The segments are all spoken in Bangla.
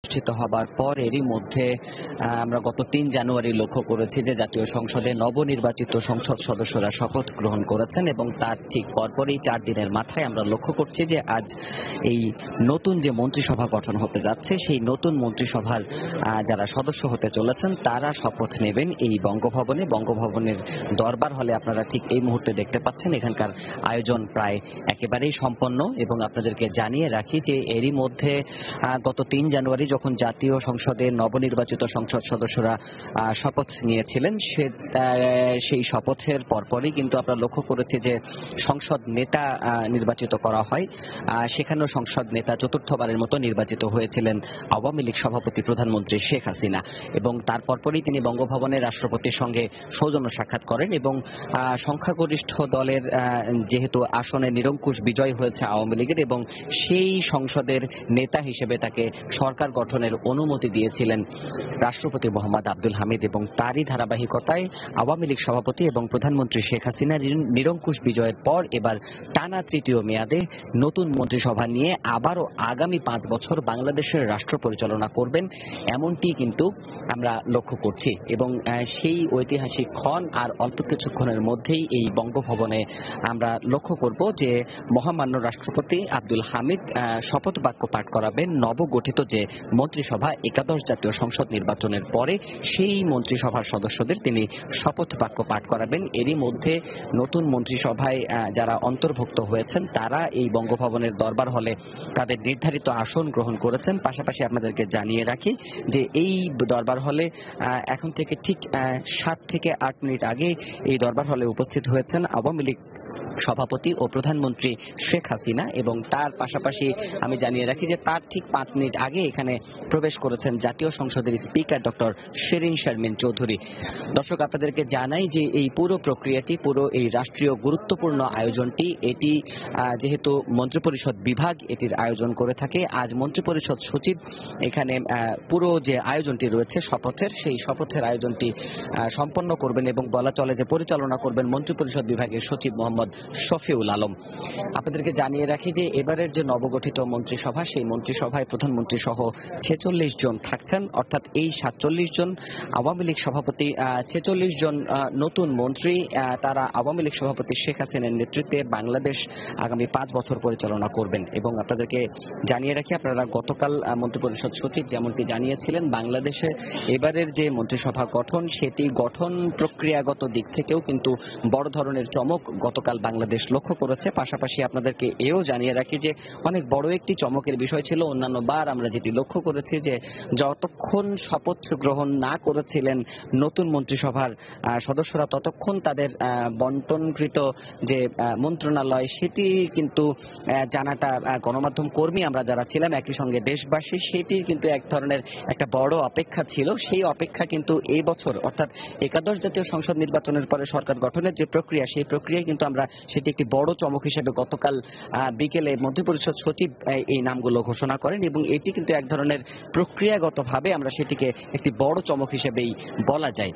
অনুষ্ঠিত হবার পর এরই মধ্যে আমরা গত ৩ জানুয়ারি লক্ষ্য করেছি যে জাতীয় সংসদে নবনির্বাচিত সংসদ সদস্যরা শপথ গ্রহণ করেছেন এবং তার ঠিক পরপরই ৪ দিনের মাথায় আমরা লক্ষ্য করছি যে আজ এই নতুন যে মন্ত্রিসভা গঠন হতে যাচ্ছে সেই নতুন মন্ত্রিসভার যারা সদস্য হতে চলেছেন তারা শপথ নেবেন এই বঙ্গভবনের দরবার হলে। আপনারা ঠিক এই মুহূর্তে দেখতে পাচ্ছেন এখানকার আয়োজন প্রায় একেবারেই সম্পন্ন এবং আপনাদেরকে জানিয়ে রাখি যে এরই মধ্যে গত ৩ জানুয়ারি যখন জাতীয় সংসদে নবনির্বাচিত সংসদ সদস্যরা শপথ নিয়েছিলেন সেই শপথের পরপরই কিন্তু আমরা লক্ষ্য করেছি যে সংসদ নেতা নির্বাচিত করা হয়। সেখানেও সংসদ নেতা চতুর্থবারের মতো নির্বাচিত হয়েছিলেন আওয়ামী লীগ সভাপতি প্রধানমন্ত্রী শেখ হাসিনা এবং তার পরপরই তিনি বঙ্গভবনে রাষ্ট্রপতির সঙ্গে সৌজন্য সাক্ষাৎ করেন এবং সংখ্যাগরিষ্ঠ দলের যেহেতু আসনে নিরঙ্কুশ বিজয় হয়েছে আওয়ামী লীগের এবং সেই সংসদের নেতা হিসেবে তাকে সরকার গঠনের অনুমতি দিয়েছিলেন রাষ্ট্রপতি মোহাম্মদ আব্দুল হামিদ এবং তারই ধারাবাহিকতায় আওয়ামী লীগ সভাপতি এবং প্রধানমন্ত্রী শেখ হাসিনার নিরঙ্কুশ বিজয়ের পর এবার টানা তৃতীয় মেয়াদে নতুন মন্ত্রিসভা নিয়ে আবারও আগামী ৫ বছর বাংলাদেশের রাষ্ট্র পরিচালনা করবেন এমনটি কিন্তু আমরা লক্ষ্য করছি এবং সেই ঐতিহাসিক ক্ষণ আর অল্প কিছুক্ষণের মধ্যেই এই বঙ্গভবনে আমরা লক্ষ্য করব যে মহামান্য রাষ্ট্রপতি আব্দুল হামিদ শপথ বাক্য পাঠ করাবেন নবগঠিত যে মন্ত্রিসভা একাদশ জাতীয় সংসদ নির্বাচনের পরে সেই মন্ত্রিসভার সদস্যদের তিনি শপথ বাক্য পাঠ করাবেন। এরই মধ্যে নতুন মন্ত্রিসভায় যারা অন্তর্ভুক্ত হয়েছেন তারা এই বঙ্গভবনের দরবার হলে তাদের নির্ধারিত আসন গ্রহণ করেছেন। পাশাপাশি আপনাদেরকে জানিয়ে রাখি যে এই দরবার হলে এখন থেকে ঠিক 7 থেকে 8 মিনিট আগে এই দরবার হলে উপস্থিত হয়েছেন আওয়ামী লীগ সভাপতি ও প্রধানমন্ত্রী শেখ হাসিনা এবং তার পাশাপাশি আমি জানিয়ে রাখি যে তার ঠিক 5 মিনিট আগে এখানে প্রবেশ করেছেন জাতীয় সংসদের স্পিকার ডক্টর শিরিন শারমিন চৌধুরী। দর্শক আপনাদেরকে জানাই যে এই পুরো প্রক্রিয়াটি পুরো এই রাষ্ট্রীয় গুরুত্বপূর্ণ আয়োজনটি এটি যেহেতু মন্ত্রিপরিষদ বিভাগ এটির আয়োজন করে থাকে, আজ মন্ত্রিপরিষদ সচিব এখানে পুরো যে আয়োজনটি রয়েছে শপথের সেই শপথের আয়োজনটি সম্পন্ন করবেন এবং বলা চলে যে পরিচালনা করবেন মন্ত্রিপরিষদ বিভাগের সচিব মোহাম্মদ শফিউল আলম। আপনাদেরকে জানিয়ে রাখি যে এবারের যে নবগঠিত মন্ত্রিসভা সেই মন্ত্রিসভায় প্রধানমন্ত্রী সহ 46 জন থাকছেন, অর্থাৎ এই 47 জন আওয়ামী লীগ সভাপতি 46 জন নতুন মন্ত্রী তারা আওয়ামী লীগ সভাপতি শেখ হাসিনার নেতৃত্বে বাংলাদেশ আগামী 5 বছর পরিচালনা করবেন এবং আপনাদেরকে জানিয়ে রাখি আপনারা গতকাল মন্ত্রিপরিষদ সচিব যেমনটি জানিয়েছিলেন বাংলাদেশে এবারের যে মন্ত্রিসভা গঠন সেটি গঠন প্রক্রিয়াগত দিক থেকেও কিন্তু বড় ধরনের চমক গতকাল বাংলাদেশ লক্ষ্য করেছে। পাশাপাশি আপনাদেরকে এও জানিয়ে রাখি যে অনেক বড় একটি চমকের বিষয় ছিল অন্যান্য বার আমরা যেটি লক্ষ্য করেছি যে যতক্ষণ শপথ গ্রহণ না করেছিলেন নতুন মন্ত্রিসভার সদস্যরা ততক্ষণ তাদের বন্টনকৃত যে মন্ত্রণালয় সেটি কিন্তু জানাটা গণমাধ্যম কর্মী আমরা যারা ছিলাম একই সঙ্গে দেশবাসী সেটির কিন্তু এক ধরনের একটা বড় অপেক্ষা ছিল। সেই অপেক্ষা কিন্তু এই বছর অর্থাৎ একাদশ জাতীয় সংসদ নির্বাচনের পরে সরকার গঠনের যে প্রক্রিয়া সেই প্রক্রিয়ায় কিন্তু আমরা সেটি একটি বড় চমক হিসেবে গতকাল বিকেলে মন্ত্রিপরিষদ সচিব এই নামগুলো ঘোষণা করেন এবং এটি কিন্তু এক ধরনের প্রক্রিয়াগতভাবে আমরা সেটিকে একটি বড় চমক হিসেবেই বলা যায়।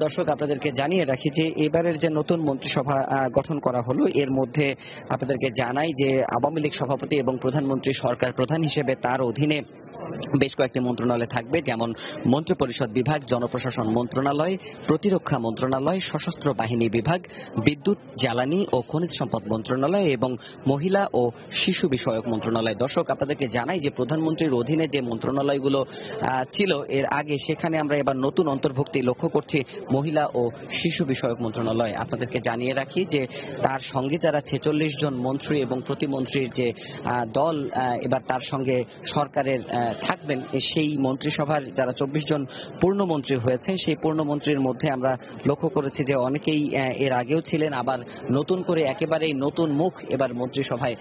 দর্শক আপনাদেরকে জানিয়ে রাখি যে এবারের যে নতুন মন্ত্রিসভা গঠন করা হলো এর মধ্যে আপনাদেরকে জানাই যে আওয়ামী লীগ সভাপতি এবং প্রধানমন্ত্রী সরকার প্রধান হিসেবে তার অধীনে বেশ কয়েকটি মন্ত্রণালয় থাকবে, যেমন মন্ত্রিপরিষদ বিভাগ, জনপ্রশাসন মন্ত্রণালয়, প্রতিরক্ষা মন্ত্রণালয়, সশস্ত্র বাহিনী বিভাগ, বিদ্যুৎ জ্বালানি ও খনিজ সম্পদ মন্ত্রণালয় এবং মহিলা ও শিশু বিষয়ক মন্ত্রণালয়। দর্শক আপনাদেরকে জানাই যে প্রধানমন্ত্রীর অধীনে যে মন্ত্রণালয়গুলো ছিল এর আগে সেখানে আমরা এবার নতুন অন্তর্ভুক্তি লক্ষ্য করছি মহিলা ও শিশু বিষয়ক মন্ত্রণালয়। আপনাদেরকে জানিয়ে রাখি যে তার সঙ্গে যারা 46 জন মন্ত্রী এবং প্রতিমন্ত্রীর যে দল এবার তার সঙ্গে সরকারের থাকবেন সেই মন্ত্রিসভার যারা 24 জন পূর্ণমন্ত্রী হয়েছেন সেই পূর্ণমন্ত্রীর মধ্যে আমরা লক্ষ্য করেছি যে অনেকেই এর আগেও ছিলেন, আবার নতুন করে একেবারেই নতুন মুখ এবার মন্ত্রিসভায়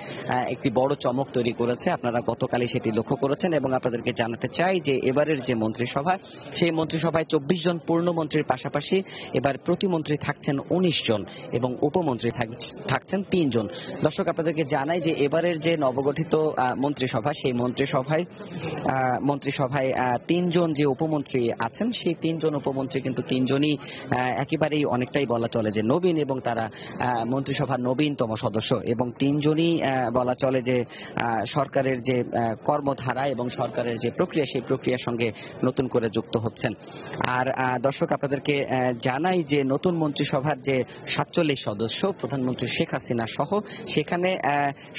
একটি বড় চমক তৈরি করেছে। আপনারা গতকালই সেটি লক্ষ্য করেছেন এবং আপনাদেরকে জানাতে চাই যে এবারের যে মন্ত্রিসভা সেই মন্ত্রিসভায় 24 জন পূর্ণমন্ত্রীর পাশাপাশি এবার প্রতিমন্ত্রী থাকছেন 19 জন এবং উপমন্ত্রী থাকছেন 3 জন। দর্শক আপনাদেরকে জানাই যে এবারের যে নবগঠিত মন্ত্রিসভা সেই মন্ত্রিসভায় মন্ত্রিসভায় তিনজন যে উপমন্ত্রী আছেন সেই তিনজন উপমন্ত্রী কিন্তু তিনজনই একেবারেই অনেকটাই বলা চলে যে নবীন, এবং তারা মন্ত্রিসভার নবীনতম সদস্য, এবং তিনজনই বলা চলে যে সরকারের যে কর্মধারা এবং সরকারের যে প্রক্রিয়া সেই প্রক্রিয়ার সঙ্গে নতুন করে যুক্ত হচ্ছেন। আর দর্শক, আপনাদেরকে জানাই যে নতুন মন্ত্রিসভার যে 47 সদস্য, প্রধানমন্ত্রী শেখ হাসিনা সহ, সেখানে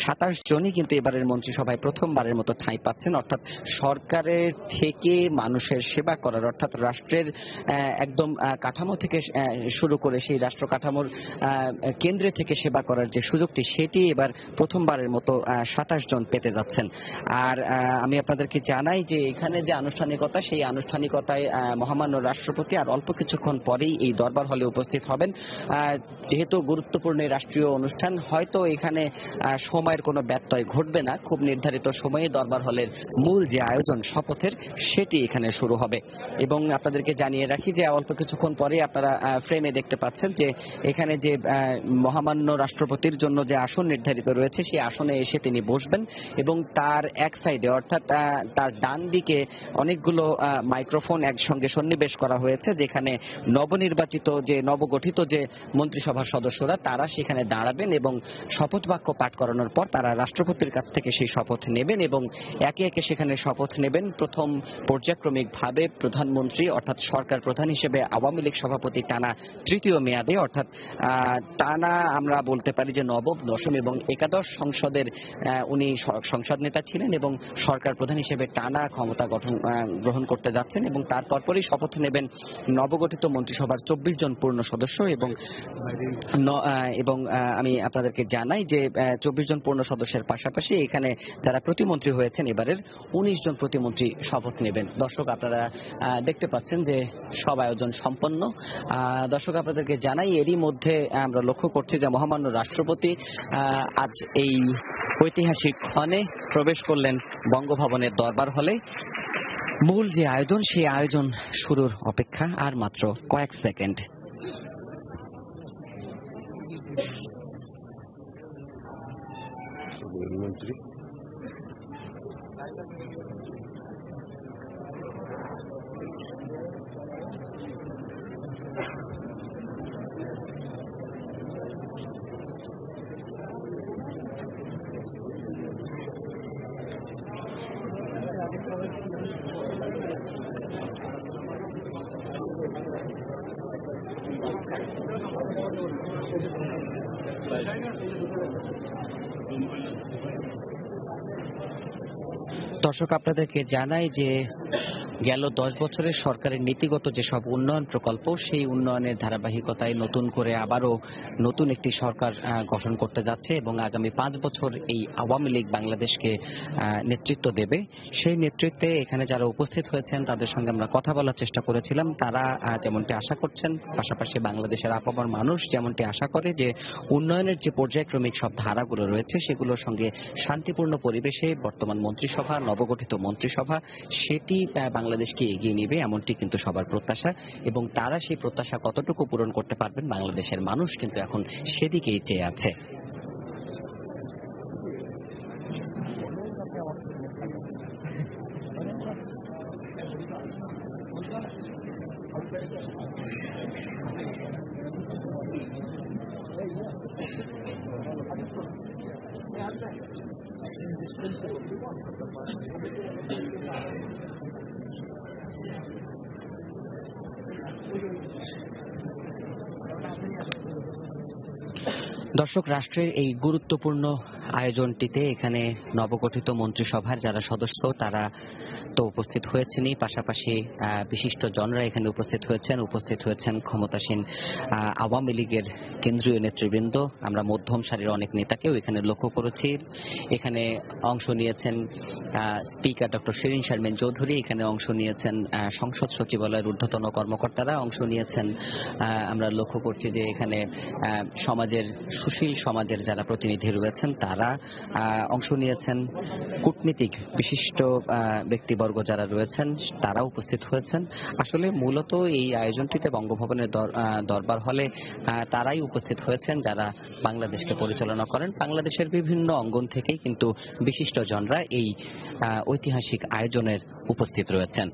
27 জনই কিন্তু এবারের মন্ত্রিসভায় প্রথমবারের মতো ঠাঁই পাচ্ছেন। অর্থাৎ সরকারের থেকে মানুষের সেবা করার, অর্থাৎ রাষ্ট্রের একদম কাঠামো থেকে শুরু করে সেই রাষ্ট্র কাঠামোর কেন্দ্রে থেকে সেবা করার যে সুযোগটি, সেটি এবার প্রথমবারের মতো 27 জন পেতে যাচ্ছেন। আর আমি আপনাদেরকে জানাই যে এখানে যে আনুষ্ঠানিকতা, সেই আনুষ্ঠানিকতায় মহামান্য রাষ্ট্রপতি আর অল্প কিছুক্ষণ পরেই এই দরবার হলে উপস্থিত হবেন। যেহেতু গুরুত্বপূর্ণ এই রাষ্ট্রীয় অনুষ্ঠান, হয়তো এখানে সময়ের কোনো ব্যত্যয় ঘটবে না। খুব নির্ধারিত সময়ে দরবার হলের মূল যে আয়োজন শপথের, সেটি এখানে শুরু হবে। এবং আপনাদেরকে জানিয়ে রাখি যে অল্প কিছুক্ষণ পরে আপনারা ফ্রেমে দেখতে পাচ্ছেন যে এখানে যে মহামান্য রাষ্ট্রপতির জন্য যে আসন নির্ধারিত রয়েছে, সেই আসনে এসে তিনি বসবেন, এবং তার এক সাইডে অর্থাৎ তার ডান দিকে অনেকগুলো মাইক্রোফোন একসঙ্গে সন্নিবেশ করা হয়েছে, যেখানে নবনির্বাচিত যে নবগঠিত যে মন্ত্রিসভার সদস্যরা তারা সেখানে দাঁড়াবেন এবং শপথ বাক্য পাঠ করানোর পর তারা রাষ্ট্রপতির কাছ থেকে সেই শপথ নেবেন এবং একে একে সেখানে শপথ নেবেন। প্রথম পর্যায়ক্রমিকভাবে প্রধানমন্ত্রী অর্থাৎ সরকার প্রধান হিসেবে আওয়ামী লীগ সভাপতি টানা তৃতীয় মেয়াদে, অর্থাৎ টানা আমরা বলতে পারি যে নবম, দশম এবং একাদশ সংসদের উনি সংসদ নেতা ছিলেন এবং সরকার প্রধান হিসেবে টানা ক্ষমতা গ্রহণ করতে যাচ্ছেন। এবং তারপরই শপথ নেবেন নবগঠিত মন্ত্রিসভার 24 জন পূর্ণ সদস্য। এবং আমি আপনাদেরকে জানাই যে 24 জন পূর্ণ সদস্যের পাশাপাশি এখানে যারা প্রতিমন্ত্রী হয়েছেন এবারের 19 জন প্রতিমন্ত্রী শপথ নেবেন। দর্শক, আপনারা দেখতে পাচ্ছেন যে সব আয়োজন সম্পন্ন। দর্শক, আপনাদেরকে জানাই এরই মধ্যে আমরা লক্ষ্য করছি যে মহামান্য রাষ্ট্রপতি আজ এই ঐতিহাসিক ক্ষণে প্রবেশ করলেন বঙ্গভবনের দরবার হলে। মূল যে আয়োজন, সেই আয়োজন শুরুর অপেক্ষা আর মাত্র কয়েক সেকেন্ড। মন্ত্রী দর্শক, আপনাদেরকে জানাই যে গেল 10 বছরের সরকারের নীতিগত যেসব উন্নয়ন প্রকল্প, সেই উন্নয়নের ধারাবাহিকতায় নতুন করে আবারও নতুন একটি সরকার গঠন করতে যাচ্ছে এবং আগামী 5 বছর এই আওয়ামী লীগ বাংলাদেশকে নেতৃত্ব দেবে। সেই নেতৃত্বে এখানে যারা উপস্থিত হয়েছেন তাদের সঙ্গে আমরা কথা বলার চেষ্টা করেছিলাম। তারা যেমনটি আশা করছেন, পাশাপাশি বাংলাদেশের আপামর মানুষ যেমনটি আশা করে যে উন্নয়নের যে পর্যায়ক্রমিক সব ধারাগুলো রয়েছে সেগুলোর সঙ্গে শান্তিপূর্ণ পরিবেশে বর্তমান মন্ত্রিসভা, নবগঠিত মন্ত্রিসভা, সেটি বাংলাদেশকে এগিয়ে নেবে, এমনটি কিন্তু সবার প্রত্যাশা। এবং তারা সেই প্রত্যাশা কতটুকু পূরণ করতে পারবেন, বাংলাদেশের মানুষ কিন্তু এখন সেদিকেই চেয়ে আছে। দর্শক, রাষ্ট্রের এই গুরুত্বপূর্ণ আয়োজনটিতে এখানে নবগঠিত মন্ত্রিসভার যারা সদস্য তারা তো উপস্থিত হয়েছেনই, পাশাপাশি বিশিষ্ট জনরা এখানে উপস্থিত হয়েছেন ক্ষমতাসীন আওয়ামী লীগের কেন্দ্রীয় নেতৃবৃন্দ। আমরা মধ্যম সারির অনেক নেতাকেও এখানে লক্ষ্য করেছি। এখানে অংশ নিয়েছেন স্পিকার ডক্টর শিরিন শারমিন চৌধুরী, এখানে অংশ নিয়েছেন সংসদ সচিবালয়ের ঊর্ধ্বতন কর্মকর্তারা, অংশ নিয়েছেন আমরা লক্ষ্য করছি যে এখানে সমাজের সুশীল সমাজের যারা প্রতিনিধি রয়েছেন তারা অংশ নিয়েছেন, কূটনীতিক বিশিষ্ট ব্যক্তিবর্গ যারা রয়েছেন তারা উপস্থিত হয়েছেন। আসলে মূলত এই আয়োজনটিতে বঙ্গভবনের দরবার হলে তারাই উপস্থিত হয়েছেন যারা বাংলাদেশকে পরিচালনা করেন। বাংলাদেশের বিভিন্ন অঙ্গন থেকেই কিন্তু বিশিষ্টজনরা এই ঐতিহাসিক আয়োজনের উপস্থিত রয়েছেন।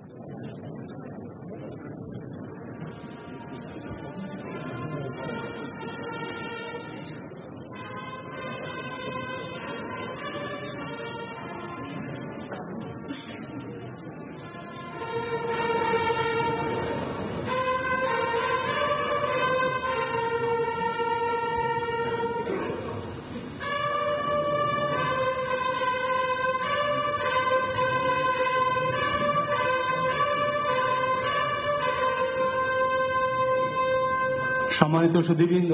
সম্মানিত সুধীবৃন্দ,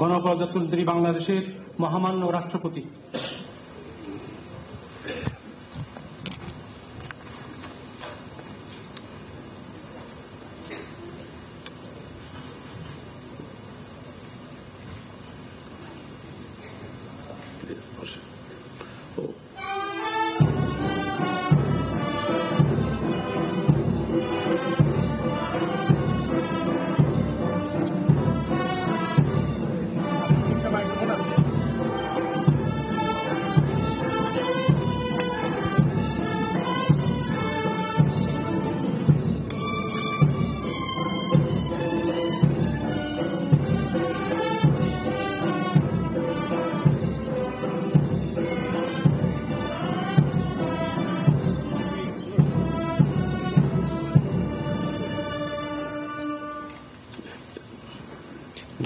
গণপ্রজাতন্ত্রী বাংলাদেশের মহামান্য রাষ্ট্রপতি,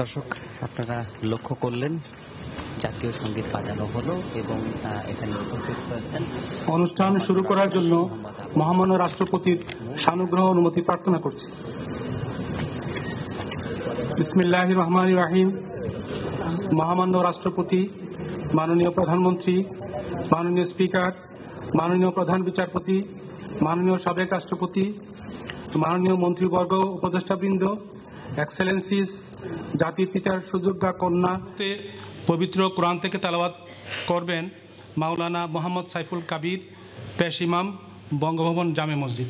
দর্শক, আপনারা লক্ষ্য করলেন জাতীয় সঙ্গীত বাজানো হলো এবং এখানে উপস্থিত হয়েছেন। অনুষ্ঠান শুরু করার জন্য মহামান্য রাষ্ট্রপতির সানুগ্রহ অনুমতি প্রার্থনা করছি। বিসমিল্লাহির রহমানির রহিম। মহামান্য রাষ্ট্রপতি, মাননীয় প্রধানমন্ত্রী, মাননীয় স্পিকার, মাননীয় প্রধান বিচারপতি, মাননীয় সাবেক রাষ্ট্রপতি, মাননীয় মন্ত্রীবর্গ, উপদেষ্টাবৃন্দ, এক্সেলেন্সিস, জাতির পিতার সুযোগ্যা কন্যা। পবিত্র কোরআন থেকে তেলাওয়াত করবেন মাওলানা মোহাম্মদ সাইফুল কাবির, পেশ ইমাম, বঙ্গভবন জামে মসজিদ।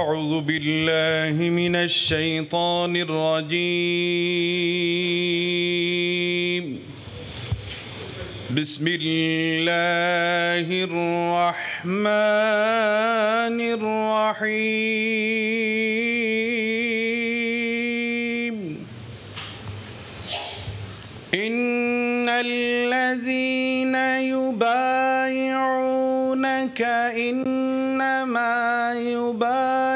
أعوذ بالله من الشيطان الرجيم. بسم الله الرحمن الرحيم. إن الذين يبايعونك إنما يبايعون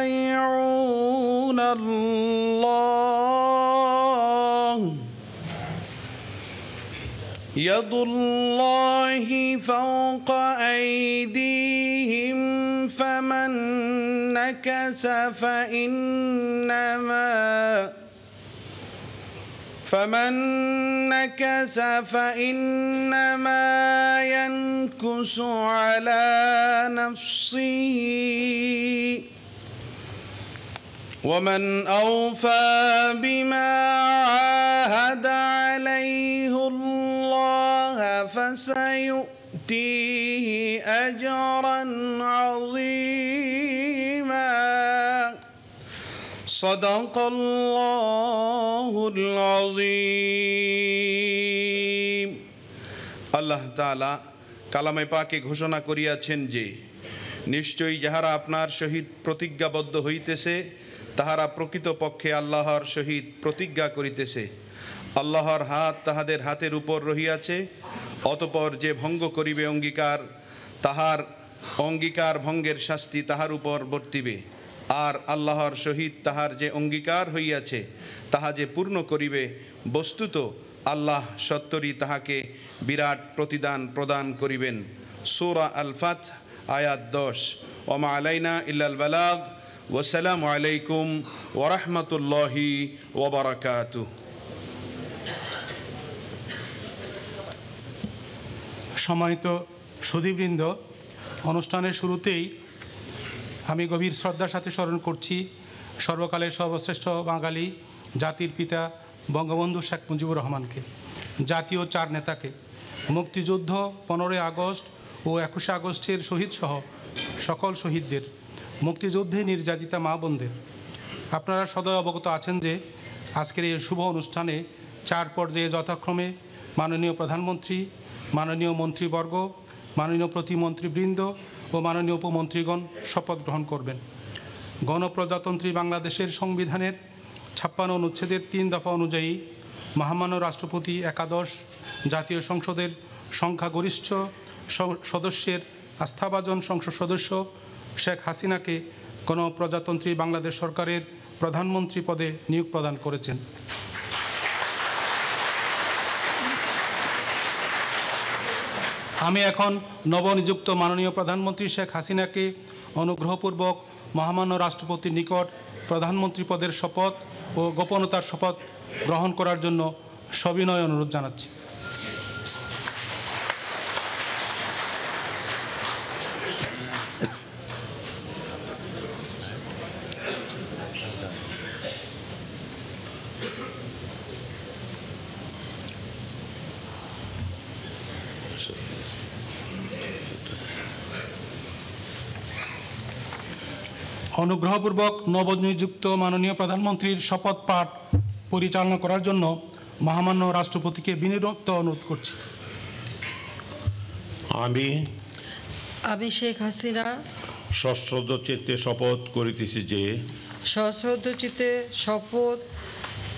الله يد الله فوق أيديهم فمن نكث فإنما ينكث على نفسه ومن أوفى بما عاهد عليه الله فسيؤتيه أجرا عظيما. صدق الله العظيم. আল্লাহ তাআলা কালামে পাকে ঘোষণা করিয়াছেন যে নিশ্চয়ই যাহারা আপনার সহিত প্রতিজ্ঞাবদ্ধ হইতেছে তাহারা প্রকৃতপক্ষে আল্লাহর সহিত প্রতিজ্ঞা করিতেছে। আল্লাহর হাত তাহাদের হাতের উপর রহিয়াছে, অতঃপর যে ভঙ্গ করিবে অঙ্গীকার, তাহার অঙ্গীকার ভঙ্গের শাস্তি তাহার উপর বর্তিবে। আর আল্লাহর সহিত তাহার যে অঙ্গীকার হইয়াছে তাহা যে পূর্ণ করিবে, বস্তুত আল্লাহ সত্তরই তাহাকে বিরাট প্রতিদান প্রদান করিবেন। সূরা আল ফাত, আয়াত 10। ওমা আলাইনা ইল্লাল বালাগ। ওয়াসসালামু আলাইকুম ওয়া রাহমাতুল্লাহি ওয়া বারাকাতুহু। সম্মানিত সুধীবৃন্দ, অনুষ্ঠানের শুরুতেই আমি গভীর শ্রদ্ধার সাথে স্মরণ করছি সর্বকালের সর্বশ্রেষ্ঠ বাঙালি জাতির পিতা বঙ্গবন্ধু শেখ মুজিবুর রহমানকে, জাতীয় 4 নেতাকে, মুক্তিযুদ্ধ 15ই আগস্ট ও 21শে আগস্টের শহীদসহ সকল শহীদদের, মুক্তিযুদ্ধে নির্যাতিতা মা বোনদের। আপনারা সদয় অবগত আছেন যে আজকের এই শুভ অনুষ্ঠানে 4 পর্যায়ে যথাক্রমে মাননীয় প্রধানমন্ত্রী, মাননীয় মন্ত্রীবর্গ, মাননীয় প্রতিমন্ত্রীবৃন্দ ও মাননীয় উপমন্ত্রীগণ শপথ গ্রহণ করবেন। গণপ্রজাতন্ত্রী বাংলাদেশের সংবিধানের 56 অনুচ্ছেদের 3 দফা অনুযায়ী মহামান্য রাষ্ট্রপতি একাদশ জাতীয় সংসদের সংখ্যাগরিষ্ঠ সদস্যের আস্থাভাজন সংসদ সদস্য শেখ হাসিনাকে গণপ্রজাতন্ত্রী বাংলাদেশ সরকারের প্রধানমন্ত্রী পদে নিয়োগ প্রদান করেছেন। আমি এখন নবনিযুক্ত মাননীয় প্রধানমন্ত্রী শেখ হাসিনাকে অনুগ্রহপূর্বক মহামান্য রাষ্ট্রপতির নিকট প্রধানমন্ত্রী পদের শপথ ও গোপনতার শপথ গ্রহণ করার জন্য সবিনয় অনুরোধ জানাচ্ছি। অনুগ্রহপূর্বক নবনিযুক্ত মাননীয় প্রধানমন্ত্রীর শপথ পাঠ পরিচালনা করার জন্য মহামান্য রাষ্ট্রপতিকে বিনীত অনুরোধ করছি। আমি শেখ হাসিনা সশ্রদ্ধ চিত্তে শপথ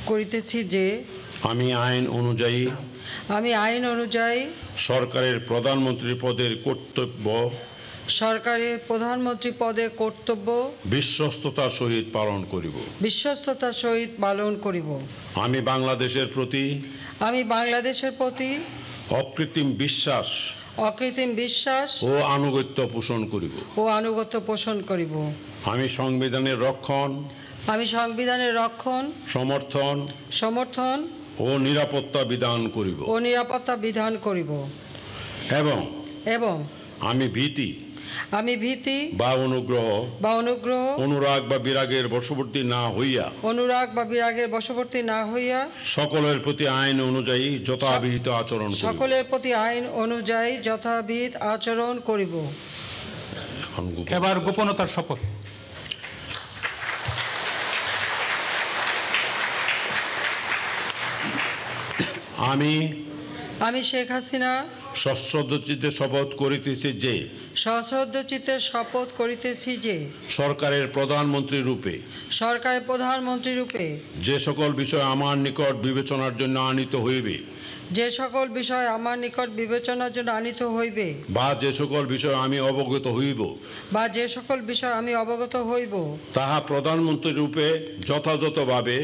করিতেছি যে আমি আইন অনুযায়ী সরকারের প্রধানমন্ত্রী পদের কর্তব্য বিশ্বস্ততার সহিত পালন করিব। আমি বাংলাদেশের প্রতি অকৃত্রিম বিশ্বাস ও আনুগত্য পোষণ করিব। আমি সংবিধানের রক্ষণ সমর্থন ও নিরাপত্তা বিধান করিব এবং আমি ভীতি বা অনুগ্রহ অনুরাগ বা বিরাগের বশবর্তী না হইয়া সকলের প্রতি আইন অনুযায়ী যথাবিহিত আচরণ করিব। এবার গোপনতার শপথ। আমি শেখ হাসিনা সশ্রদ্ধ চিত্তে শপথ করিতেছি যে সরকারের প্রধানমন্ত্রী রূপে যে সকল বিষয় আমার নিকট বিবেচনার জন্য আনিত হইবে বা যে সকল বিষয় আমি অবগত হইব তাহা প্রধানমন্ত্রী রূপে যথাযথভাবে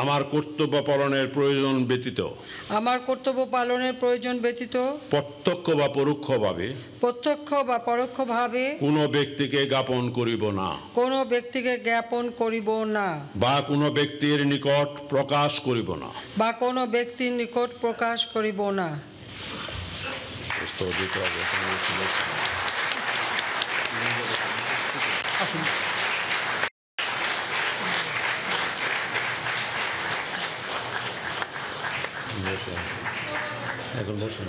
আমার কর্তব্য পালনের প্রয়োজন ব্যতীত প্রত্যক্ষ বা পরোক্ষভাবে কোনো ব্যক্তিকে জ্ঞাপন করিব না বা কোনো ব্যক্তির নিকট প্রকাশ করিব না। এখন বসুন।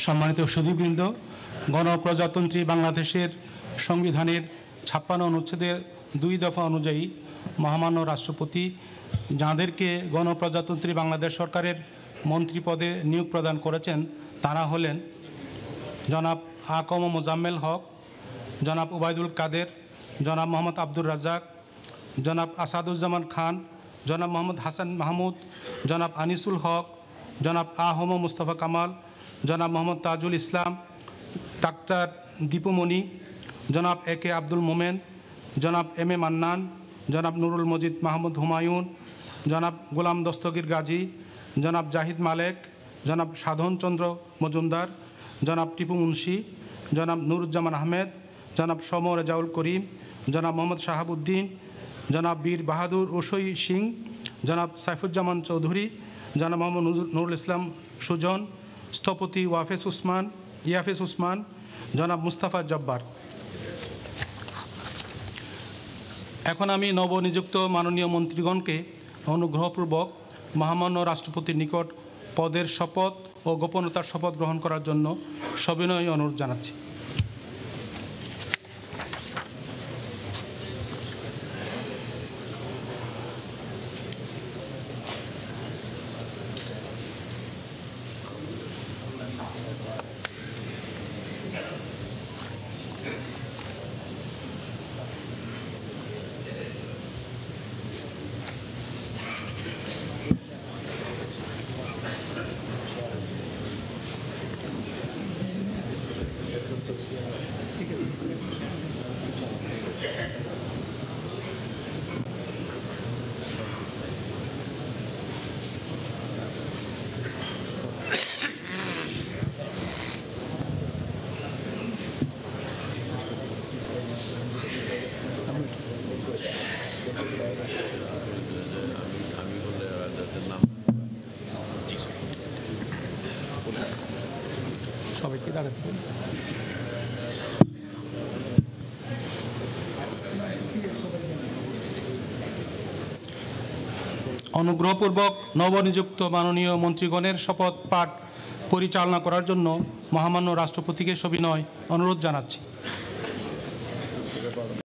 সম্মানিত সুধীবৃন্দ, গণপ্রজাতন্ত্রী বাংলাদেশের সংবিধানের 56 অনুচ্ছেদের 2 দফা অনুযায়ী মহামান্য রাষ্ট্রপতি যাঁদেরকে গণপ্রজাতন্ত্রী বাংলাদেশ সরকারের মন্ত্রী পদে নিয়োগ প্রদান করেছেন তারা হলেন জনাব আকম মোজাম্মেল হক, জনাব ওবায়দুল কাদের, জনাব মোহাম্মদ আব্দুর রাজ্জাক, জনাব আসাদুজ্জামান খান, জনাব মোহাম্মদ হাসান মাহমুদ, জনাব আনিসুল হক, জনাব আহম মুস্তফা কামাল, জনাব মোহাম্মদ তাজুল ইসলাম, ডাক্তার দীপুমণি, জনাব একে আব্দুল মোমেন, জনাব এম এ মান্নান, জনাব নুরুল মজিদ মাহমুদ হুমায়ুন, জনাব গোলাম দস্তগীর গাজী, জনাব জাহিদ মালেক, জনাব সাধন চন্দ্র মজুমদার, জনাব টিপু মুন্সি, জনাব নুরুজ্জামান আহমেদ, জনাব সম রেজাউল করিম, জনাব মোহাম্মদ শাহাবুদ্দিন, জনাব বীর বাহাদুর ওসই সিং, জনাব সাইফুজ্জামান চৌধুরী, জনাব মোহাম্মদ নুরুল ইসলাম সুজন, স্থপতি ইয়াফেস উসমান, জনাব মুস্তাফা জব্বার। এখন আমি নবনিযুক্ত মাননীয় মন্ত্রীগণকে অনুগ্রহপূর্বক মহামান্য রাষ্ট্রপতির নিকট পদের শপথ ও গোপনতার শপথ গ্রহণ করার জন্য সবিনয় অনুরোধ জানাচ্ছি। সবাইকে দাঁড়াতে বলছি। অনুগ্রহপূর্বক নবনিযুক্ত মাননীয় মন্ত্রীগণের শপথ পাঠ পরিচালনা করার জন্য মহামান্য রাষ্ট্রপতিকে সবিনয় অনুরোধ জানাচ্ছি।